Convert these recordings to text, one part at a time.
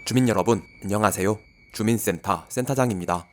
주민 여러분, 안녕하세요. 주민센터 센터장입니다.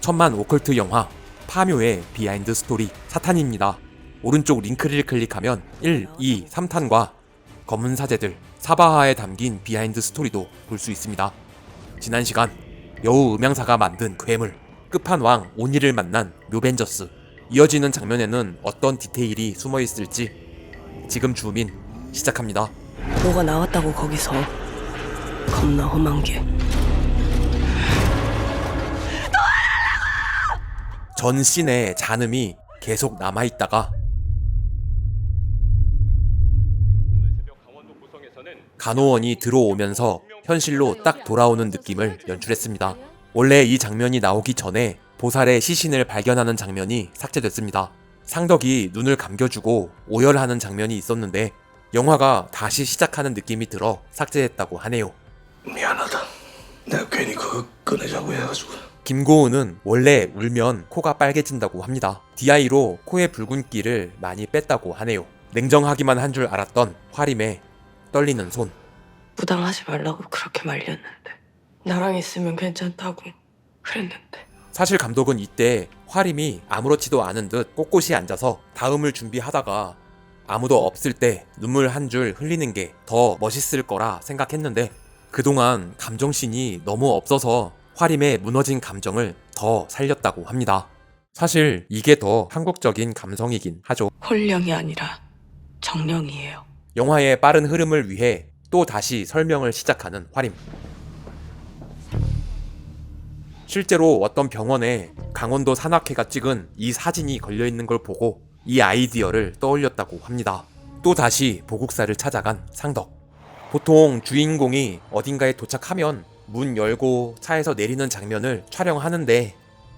천만 오컬트 영화 파묘의 비하인드 스토리 사탄입니다. 오른쪽 링크를 클릭하면 1, 2, 3탄과 검은 사제들 사바하에 담긴 비하인드 스토리도 볼 수 있습니다. 지난 시간 여우 음향사가 만든 괴물 끝판왕 오니를 만난 묘벤져스, 이어지는 장면에는 어떤 디테일이 숨어 있을지 지금 주민 시작합니다. 뭐가 나왔다고 거기서. 겁나 험한 게. 전 씬의 잔음이 계속 남아있다가 간호원이 들어오면서 현실로 딱 돌아오는 느낌을 연출했습니다. 원래 이 장면이 나오기 전에 보살의 시신을 발견하는 장면이 삭제됐습니다. 상덕이 눈을 감겨주고 오열하는 장면이 있었는데 영화가 다시 시작하는 느낌이 들어 삭제했다고 하네요. 미안하다. 내가 괜히 그거 꺼내자고 해가지고. 김고은은 원래 울면 코가 빨개진다고 합니다. DI로 코의 붉은기를 많이 뺐다고 하네요. 냉정하기만 한 줄 알았던 화림의 떨리는 손. 무당하지 말라고 그렇게 말렸는데. 나랑 있으면 괜찮다고 그랬는데. 사실 감독은 이때 화림이 아무렇지도 않은 듯 꼿꼿이 앉아서 다음을 준비하다가 아무도 없을 때 눈물 한 줄 흘리는 게 더 멋있을 거라 생각했는데 그동안 감정씬이 너무 없어서 화림의 무너진 감정을 더 살렸다고 합니다. 사실 이게 더 한국적인 감성이긴 하죠. 홀령이 아니라 정령이에요. 영화의 빠른 흐름을 위해 또 다시 설명을 시작하는 화림. 실제로 어떤 병원에 강원도 산악회가 찍은 이 사진이 걸려있는 걸 보고 이 아이디어를 떠올렸다고 합니다. 또 다시 보국사를 찾아간 상덕. 보통 주인공이 어딘가에 도착하면 문 열고 차에서 내리는 장면을 촬영하는데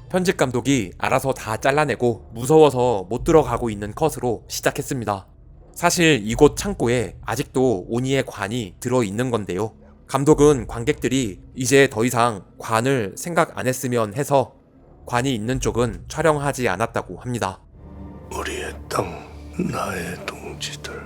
편집 감독이 알아서 다 잘라내고 무서워서 못 들어가고 있는 컷으로 시작했습니다. 사실 이곳 창고에 아직도 오니의 관이 들어있는 건데요. 감독은 관객들이 이제 더 이상 관을 생각 안 했으면 해서 관이 있는 쪽은 촬영하지 않았다고 합니다. 우리의 땅, 나의 동지들.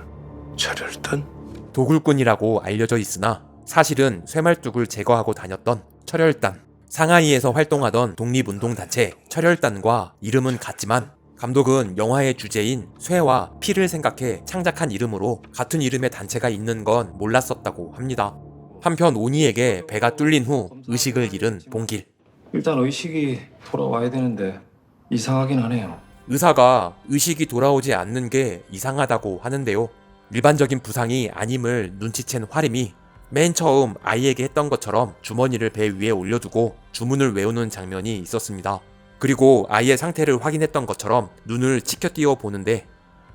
철혈단? 도굴꾼이라고 알려져 있으나 사실은 쇠말뚝을 제거하고 다녔던 철혈단. 상하이에서 활동하던 독립운동단체 철혈단과 이름은 같지만 감독은 영화의 주제인 쇠와 피를 생각해 창작한 이름으로 같은 이름의 단체가 있는 건 몰랐었다고 합니다. 한편 오니에게 배가 뚫린 후 의식을 잃은 봉길. 일단 의식이 돌아와야 되는데 이상하긴 하네요. 의사가 의식이 돌아오지 않는 게 이상하다고 하는데요. 일반적인 부상이 아님을 눈치챈 화림이 맨 처음 아이에게 했던 것처럼 주머니를 배 위에 올려두고 주문을 외우는 장면이 있었습니다. 그리고 아이의 상태를 확인했던 것처럼 눈을 치켜띄어 보는데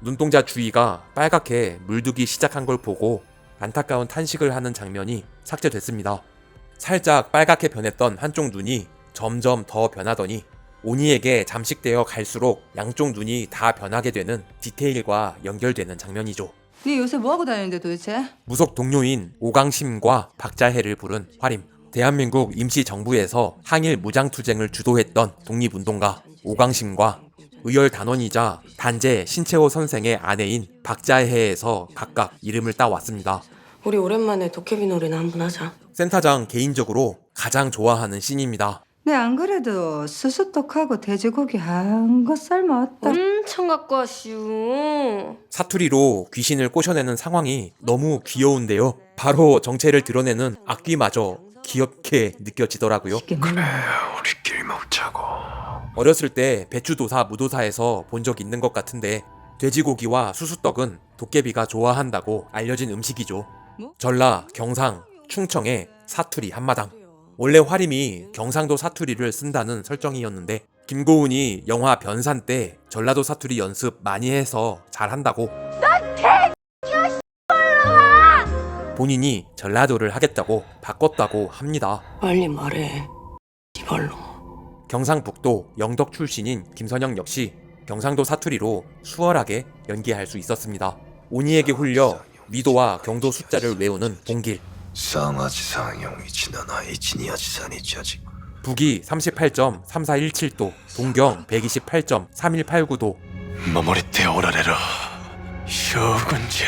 눈동자 주위가 빨갛게 물들기 시작한 걸 보고 안타까운 탄식을 하는 장면이 삭제됐습니다. 살짝 빨갛게 변했던 한쪽 눈이 점점 더 변하더니 오니에게 잠식되어 갈수록 양쪽 눈이 다 변하게 되는 디테일과 연결되는 장면이죠. 네 요새 뭐하고 다니는데 도대체? 무속 동료인 오강심과 박자혜를 부른 화림. 대한민국 임시정부에서 항일 무장투쟁을 주도했던 독립운동가 오강심과 의열단원이자 단재 신채호 선생의 아내인 박자혜에서 각각 이름을 따왔습니다. 우리 오랜만에 도깨비 놀이나 한번 하자. 센터장 개인적으로 가장 좋아하는 씬입니다. 네 안 그래도 수수떡하고 돼지고기 한 거 삶았다. 엄청 갖고 왔슈. 사투리로 귀신을 꼬셔내는 상황이 너무 귀여운데요. 바로 정체를 드러내는 악귀마저 귀엽게 느껴지더라고요. 우리끼리 먹자고. 어렸을 때 배추도사 무도사에서 본 적 있는 것 같은데 돼지고기와 수수떡은 도깨비가 좋아한다고 알려진 음식이죠. 전라, 경상, 충청의 사투리 한마당. 원래 화림이 경상도 사투리를 쓴다는 설정이었는데 김고은이 영화 변산 때 전라도 사투리 연습 많이 해서 잘한다고 본인이 전라도를 하겠다고 바꿨다고 합니다. 빨리 말해. 이발로. 경상북도 영덕 출신인 김선영 역시 경상도 사투리로 수월하게 연기할 수 있었습니다. 오니에게 홀려 미도와 경도 숫자를 외우는 봉길. 쌍아지상형 이치나나 이치니아지산이치아지. 북위 38.3417도, 동경 128.3189도. 머머리 때 오라레라. 쇼군자.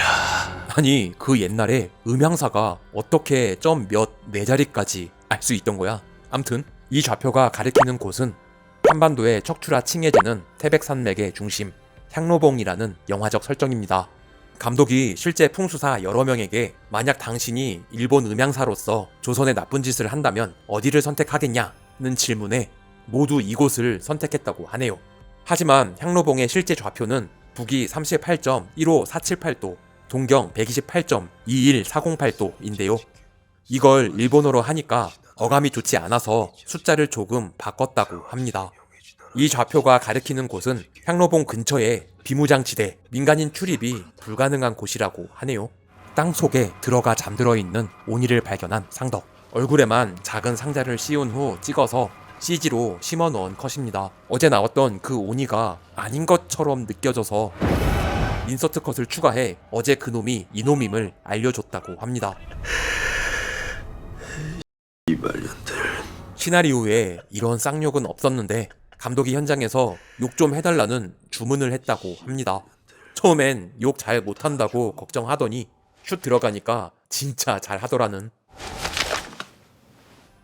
아니 그 옛날에 음향사가 어떻게 점 몇 네 자리까지 알 수 있던 거야. 암튼 이 좌표가 가리키는 곳은 한반도의 척추라 칭해지는 태백산맥의 중심 향로봉이라는 영화적 설정입니다. 감독이 실제 풍수사 여러 명에게 만약 당신이 일본 음향사로서 조선에 나쁜 짓을 한다면 어디를 선택하겠냐는 질문에 모두 이곳을 선택했다고 하네요. 하지만 향로봉의 실제 좌표는 북위 38.15478도, 동경 128.21408도인데요. 이걸 일본어로 하니까 어감이 좋지 않아서 숫자를 조금 바꿨다고 합니다. 이 좌표가 가리키는 곳은 향로봉 근처에 비무장지대, 민간인 출입이 불가능한 곳이라고 하네요. 땅속에 들어가 잠들어 있는 오니를 발견한 상덕. 얼굴에만 작은 상자를 씌운 후 찍어서 CG로 심어 넣은 컷입니다. 어제 나왔던 그 오니가 아닌 것처럼 느껴져서 인서트 컷을 추가해 어제 그놈이 이놈임을 알려줬다고 합니다. 시나리오에 이런 쌍욕은 없었는데 감독이 현장에서 욕 좀 해달라는 주문을 했다고 합니다. 처음엔 욕 잘 못한다고 걱정하더니 슛 들어가니까 진짜 잘하더라는.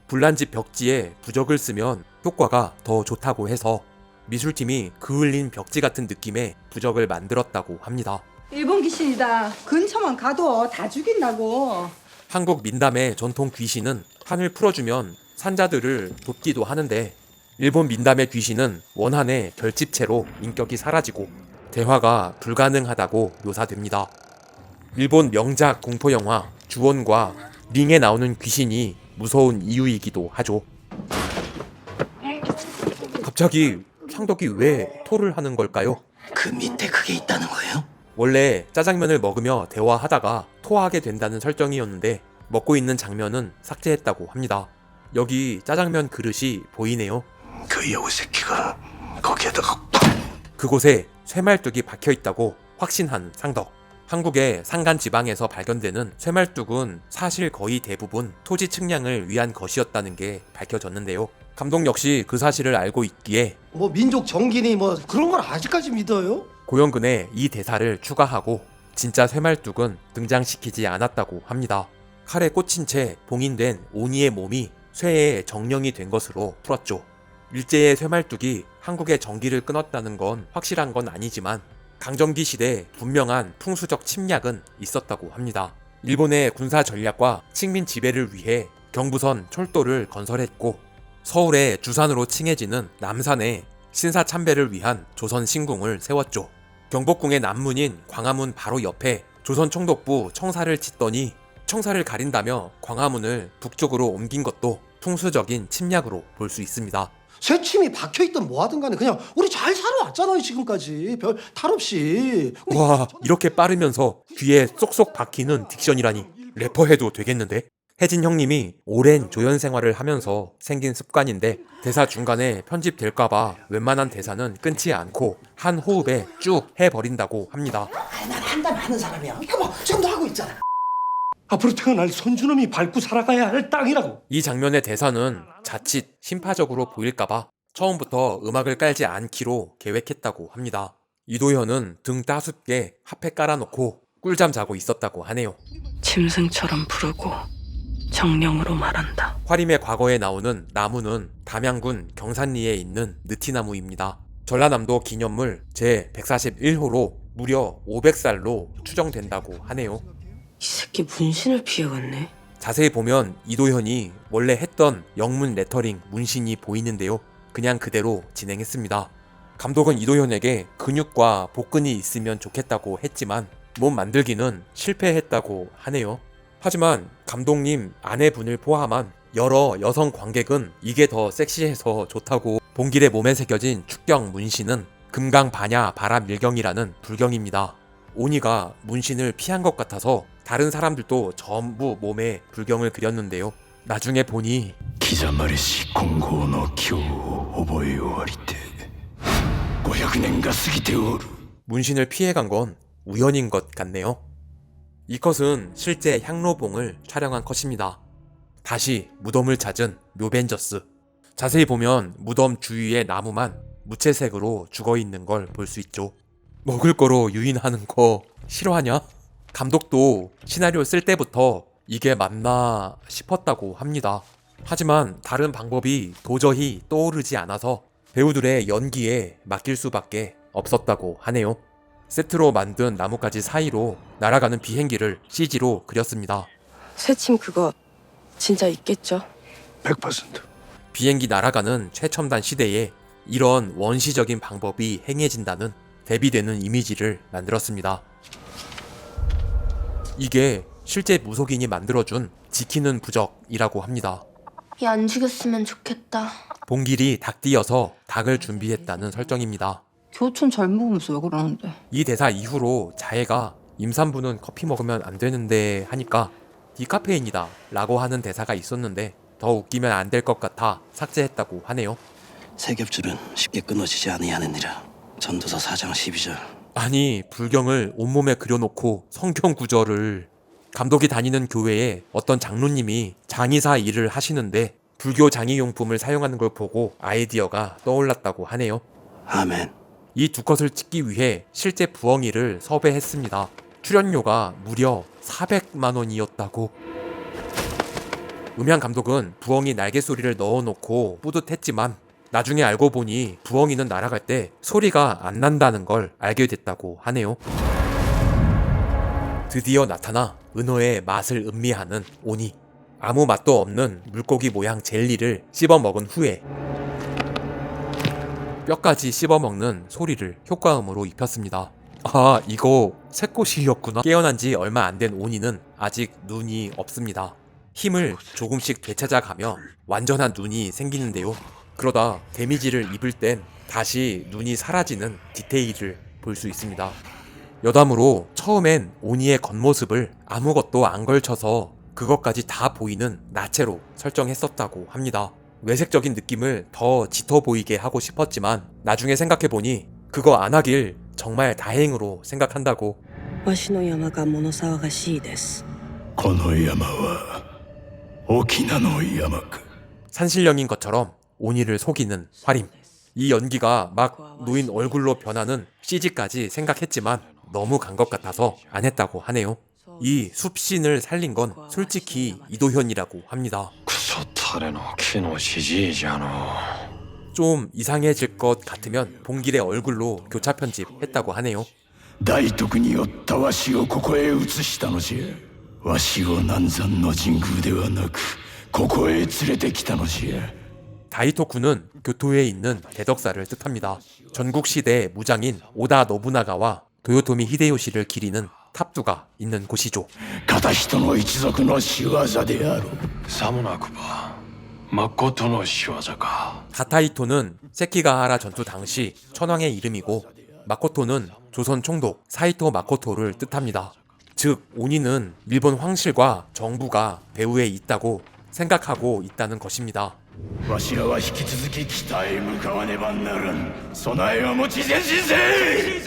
불난집 벽지에 부적을 쓰면 효과가 더 좋다고 해서 미술팀이 그을린 벽지 같은 느낌의 부적을 만들었다고 합니다. 일본 귀신이다. 근처만 가도 다 죽인다고. 한국 민담의 전통 귀신은 판을 풀어주면 산자들을 돕기도 하는데 일본 민담의 귀신은 원한의 결집체로 인격이 사라지고 대화가 불가능하다고 묘사됩니다. 일본 명작 공포영화 주원과 링에 나오는 귀신이 무서운 이유이기도 하죠. 갑자기 상덕이 왜 토를 하는 걸까요? 그 밑에 그게 있다는 거예요? 원래 짜장면을 먹으며 대화하다가 토하게 된다는 설정이었는데 먹고 있는 장면은 삭제했다고 합니다. 여기 짜장면 그릇이 보이네요. 그 여우 새끼가 거기에다가 그곳에 쇠말뚝이 박혀있다고 확신한 상덕. 한국의 산간 지방에서 발견되는 쇠말뚝은 사실 거의 대부분 토지 측량을 위한 것이었다는 게 밝혀졌는데요. 감독 역시 그 사실을 알고 있기에 뭐 민족 정기니 뭐 그런 걸 아직까지 믿어요? 고영근에 이 대사를 추가하고 진짜 쇠말뚝은 등장시키지 않았다고 합니다. 칼에 꽂힌 채 봉인된 오니의 몸이 쇠의 정령이 된 것으로 풀었죠. 일제의 쇠말뚝이 한국의 전기를 끊었다는 건 확실한 건 아니지만 강점기 시대 분명한 풍수적 침략은 있었다고 합니다. 일본의 군사 전략과 식민 지배를 위해 경부선 철도를 건설했고 서울의 주산으로 칭해지는 남산에 신사 참배를 위한 조선 신궁을 세웠죠. 경복궁의 남문인 광화문 바로 옆에 조선 총독부 청사를 짓더니 청사를 가린다며 광화문을 북쪽으로 옮긴 것도 풍수적인 침략으로 볼 수 있습니다. 쇠침이 박혀있든 뭐하든 간에 그냥 우리 잘 살아왔잖아요 지금까지 별 탈 없이. 와, 이렇게 빠르면서 귀에 쏙쏙 박히는 딕션이라니 래퍼 해도 되겠는데? 혜진 형님이 오랜 조연 생활을 하면서 생긴 습관인데 대사 중간에 편집될까봐 웬만한 대사는 끊지 않고 한 호흡에 쭉 해버린다고 합니다. 난 한다면 하는 사람이야. 여보 지금도 하고 있잖아. 앞으로 태어날 손주놈이 밟고 살아가야 할 땅이라고. 이 장면의 대사는 자칫 심파적으로 보일까봐 처음부터 음악을 깔지 않기로 계획했다고 합니다. 이도현은 등 따숩게 핫팩 깔아놓고 꿀잠 자고 있었다고 하네요. 짐승처럼 부르고 정령으로 말한다. 화림의 과거에 나오는 나무는 담양군 경산리에 있는 느티나무입니다. 전라남도 기념물 제141호로 무려 500살로 추정된다고 하네요. 이 새끼 문신을 피해갔네. 자세히 보면 이도현이 원래 했던 영문 레터링 문신이 보이는데요. 그냥 그대로 진행했습니다. 감독은 이도현에게 근육과 복근이 있으면 좋겠다고 했지만 몸 만들기는 실패했다고 하네요. 하지만 감독님 아내분을 포함한 여러 여성 관객은 이게 더 섹시해서 좋다고 봉길의 몸에 새겨진 축경 문신은 금강반야 바람일경이라는 불경입니다. 오니가 문신을 피한 것 같아서 다른 사람들도 전부 몸에 불경을 그렸는데요. 나중에 보니 刻まれし今後の今日を覚え終わりて500年が過ぎておる 문신을 피해간 건 우연인 것 같네요. 이 컷은 실제 향로봉을 촬영한 컷입니다. 다시 무덤을 찾은 묘벤저스. 자세히 보면 무덤 주위의 나무만 무채색으로 죽어있는 걸 볼 수 있죠. 먹을 거로 유인하는 거 싫어하냐? 감독도 시나리오 쓸 때부터 이게 맞나 싶었다고 합니다. 하지만 다른 방법이 도저히 떠오르지 않아서 배우들의 연기에 맡길 수밖에 없었다고 하네요. 세트로 만든 나뭇가지 사이로 날아가는 비행기를 CG로 그렸습니다. 새침 그거 진짜 있겠죠? 100%. 비행기 날아가는 최첨단 시대에 이런 원시적인 방법이 행해진다는 대비되는 이미지를 만들었습니다. 이게 실제 무속인이 만들어준 지키는 부적이라고 합니다. 얘 안 죽였으면 좋겠다. 봉길이 닭띠여서 닭을 준비했다는 설정입니다. 교촌 잘 먹으면서 왜 그러는데? 이 대사 이후로 자해가 임산부는 커피 먹으면 안 되는데 하니까 디카페인이다 라고 하는 대사가 있었는데 더 웃기면 안 될 것 같아 삭제했다고 하네요. 세겹줄은 쉽게 끊어지지 아니하느니라. 전도서 4장 12절. 아니 불경을 온몸에 그려놓고 성경 구절을 감독이 다니는 교회에 어떤 장로님이 장의사 일을 하시는데 불교 장의용품을 사용하는 걸 보고 아이디어가 떠올랐다고 하네요. 아멘. 이 두 컷을 찍기 위해 실제 부엉이를 섭외했습니다. 출연료가 무려 400만 원이었다고. 음향 감독은 부엉이 날개 소리를 넣어놓고 뿌듯했지만 나중에 알고 보니 부엉이는 날아갈 때 소리가 안 난다는 걸 알게 됐다고 하네요. 드디어 나타나 은어의 맛을 음미하는 오니. 아무 맛도 없는 물고기 모양 젤리를 씹어 먹은 후에 뼈까지 씹어먹는 소리를 효과음으로 입혔습니다. 아, 이거 새꽃이었구나. 깨어난 지 얼마 안 된 오니는 아직 눈이 없습니다. 힘을 조금씩 되찾아가며 완전한 눈이 생기는데요. 그러다 데미지를 입을 땐 다시 눈이 사라지는 디테일을 볼 수 있습니다. 여담으로 처음엔 오니의 겉모습을 아무것도 안 걸쳐서 그것까지 다 보이는 나체로 설정했었다고 합니다. 외색적인 느낌을 더 짙어 보이게 하고 싶었지만 나중에 생각해보니 그거 안 하길 정말 다행으로 생각한다고. わしの山が物騒がしいです。この山は沖縄の山か。 산신령인 것처럼 오니를 속이는 화림. 이 연기가 막 노인 얼굴로 변하는 CG까지 생각했지만 너무 간 것 같아서 안 했다고 하네요. 이 숲신을 살린 건 솔직히 이도현이라고 합니다. クソタレの木のじじいじゃの。 좀 이상해질 것 같으면 봉길의 얼굴로 교차 편집했다고 하네요. 大徳によったわしをここへ移したのじゃ。わしを南山の神宮ではなくここへ連れてきたのじゃ。 다이토쿠는 교토에 있는 대덕사를 뜻합니다. 전국시대 무장인 오다 노부나가와 도요토미 히데요시를 기리는 탑두가 있는 곳이죠. 片人の一族の仕業であろう。さもなくば誠の仕業か。 다타이토는 세키가하라 전투 당시 천황의 이름이고 마코토는 조선 총독 사이토 마코토를 뜻합니다. 즉 오니는 일본 황실과 정부가 배후에 있다고 생각하고 있다는 것입니다. わしらは引き続き北へ向かわねばならん。備えを持ち前進せい。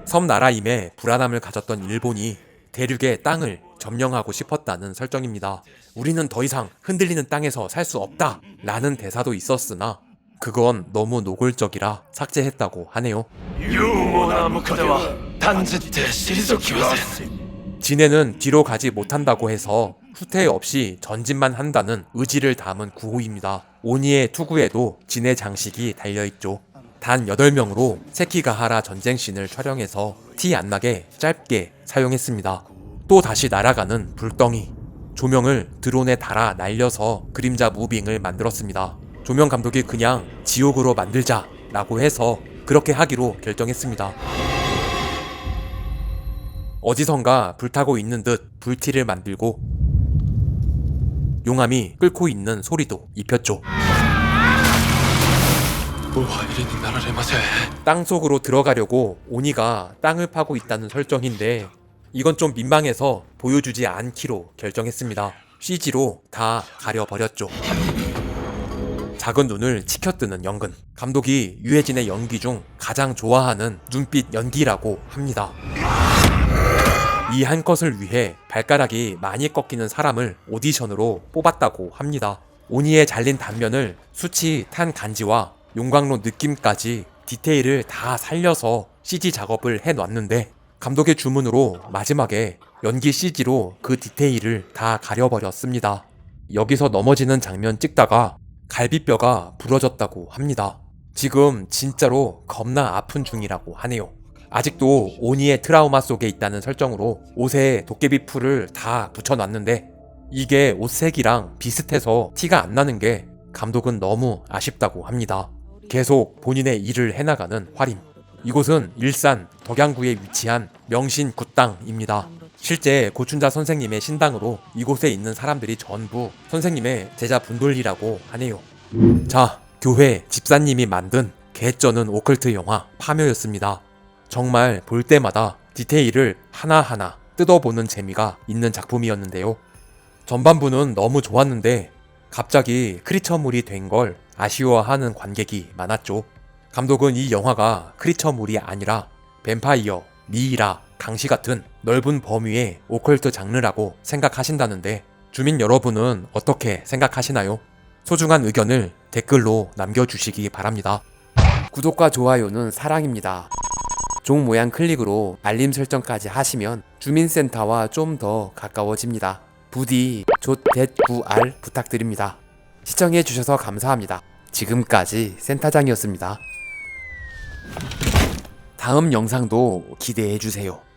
섬나라임에 불안함을 가졌던 일본이 대륙의 땅을 점령하고 싶었다는 설정입니다. 우리는 더 이상 흔들리는 땅에서 살 수 없다 라는 대사도 있었으나 그건 너무 노골적이라 삭제했다고 하네요. 勇猛なムカデは断じて退きはせん。 진해는 뒤로 가지 못한다고 해서 후퇴 없이 전진만 한다는 의지를 담은 구호입니다. 오니의 투구에도 진해 장식이 달려있죠. 단 8명으로 세키가하라 전쟁씬을 촬영해서 티 안 나게 짧게 사용했습니다. 또 다시 날아가는 불덩이. 조명을 드론에 달아 날려서 그림자 무빙을 만들었습니다. 조명 감독이 그냥 지옥으로 만들자 라고 해서 그렇게 하기로 결정했습니다. 어디선가 불타고 있는 듯 불티를 만들고 용암이 끓고 있는 소리도 입혔죠. お入りになられません。 땅속으로 들어가려고 오니가 땅을 파고 있다는 설정인데 이건 좀 민망해서 보여주지 않기로 결정했습니다. CG로 다 가려버렸죠. 작은 눈을 치켜뜨는 연근. 감독이 유해진의 연기 중 가장 좋아하는 눈빛 연기라고 합니다. 이 한 컷을 위해 발가락이 많이 꺾이는 사람을 오디션으로 뽑았다고 합니다. 오니의 잘린 단면을 수치 탄 간지와 용광로 느낌까지 디테일을 다 살려서 CG 작업을 해놨는데 감독의 주문으로 마지막에 연기 CG로 그 디테일을 다 가려버렸습니다. 여기서 넘어지는 장면 찍다가 갈비뼈가 부러졌다고 합니다. 지금 진짜로 겁나 아픈 중이라고 하네요. 아직도 오니의 트라우마 속에 있다는 설정으로 옷에 도깨비 풀을 다 붙여놨는데 이게 옷색이랑 비슷해서 티가 안 나는 게 감독은 너무 아쉽다고 합니다. 계속 본인의 일을 해나가는 화림. 이곳은 일산 덕양구에 위치한 명신 굿당입니다. 실제 고춘자 선생님의 신당으로 이곳에 있는 사람들이 전부 선생님의 제자 분들이라고 하네요. 자, 교회 집사님이 만든 개쩌는 오컬트 영화 파묘였습니다. 정말 볼 때마다 디테일을 하나하나 뜯어보는 재미가 있는 작품이었는데요. 전반부는 너무 좋았는데 갑자기 크리처물이 된 걸 아쉬워하는 관객이 많았죠. 감독은 이 영화가 크리처물이 아니라 뱀파이어, 미이라, 강시 같은 넓은 범위의 오컬트 장르라고 생각하신다는데 주민 여러분은 어떻게 생각하시나요? 소중한 의견을 댓글로 남겨주시기 바랍니다. 구독과 좋아요는 사랑입니다. 종 모양 클릭으로 알림 설정까지 하시면 주민센터와 좀 더 가까워집니다. 부디 조.9R 부탁드립니다. 시청해주셔서 감사합니다. 지금까지 센터장이었습니다. 다음 영상도 기대해주세요.